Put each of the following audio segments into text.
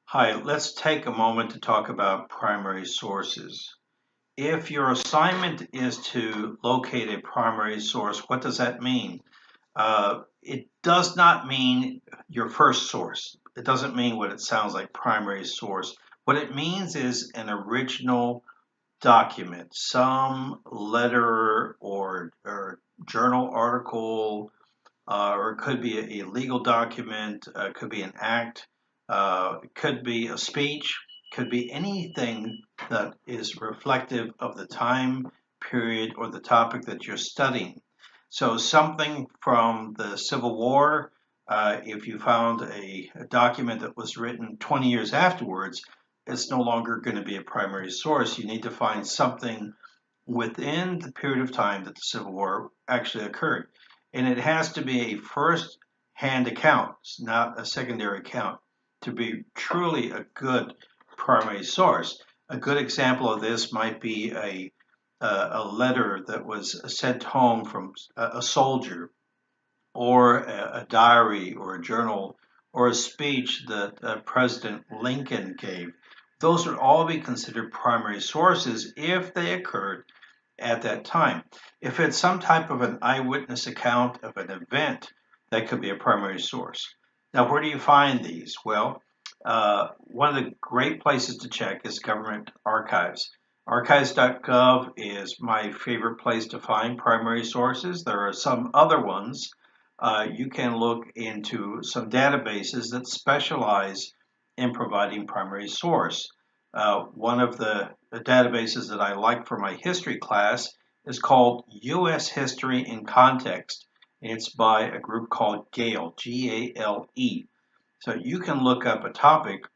Hi, let's take a moment to talk about primary sources. If your assignment is to locate a primary source, what does that mean? It does not mean your first source. It doesn't mean what it sounds like, primary source. What it means is an original document, some letter or journal article, or it could be a legal document, it could be an act, it could be a speech, could be anything that is reflective of the time period or the topic that you're studying. So something from the Civil War, if you found a document that was written 20 years afterwards, it's no longer going to be a primary source. You need to find something within the period of time that the Civil War actually occurred. And it has to be a first hand account, not a secondary account, to be truly a good primary source. A good example of this might be a letter that was sent home from a soldier, or a diary, or a journal, or a speech that President Lincoln gave. Those would all be considered primary sources if they occurred at that time. If it's some type of an eyewitness account of an event, that could be a primary source. Now, where do you find these? Well, one of the great places to check is government archives. Archives.gov is my favorite place to find primary sources. There are some other ones. You can look into some databases that specialize in providing primary source. One of the databases that I like for my history class is called U.S. History in Context. It's by a group called GALE, Gale. So you can look up a topic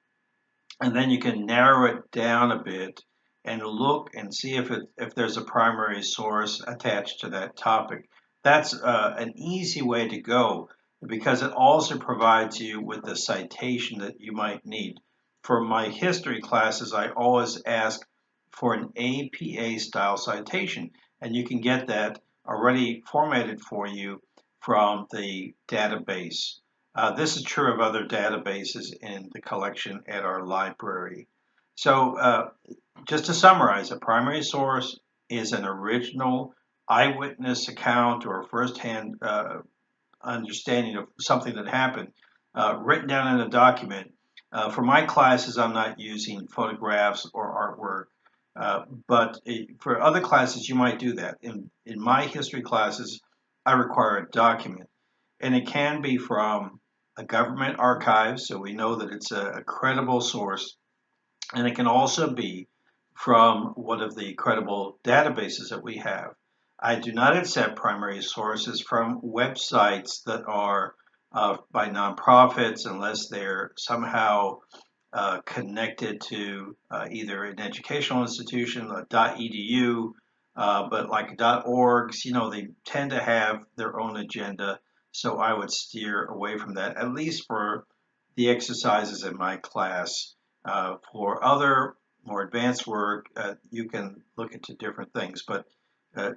and then you can narrow it down a bit and look and see if there's a primary source attached to that topic. That's an easy way to go because it also provides you with the citation that you might need. For my history classes, I always ask for an APA style citation, and you can get that already formatted for you from the database. This is true of other databases in the collection at our library. So, just to summarize, a primary source is an original eyewitness account or firsthand understanding of something that happened, written down in a document. For my classes, I'm not using photographs or artwork, but for other classes, you might do that. In my history classes, I require a document, and it can be from a government archive, so we know that it's a credible source, and it can also be from one of the credible databases that we have. I do not accept primary sources from websites that are by nonprofits unless they're somehow connected to either an educational institution, a .edu, but like .orgs, they tend to have their own agenda. So I would steer away from that, at least for the exercises in my class. For other more advanced work, you can look into different things, but uh,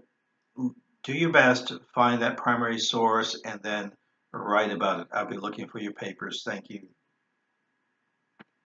do your best to find that primary source and then write about it. I'll be looking for your papers. Thank you.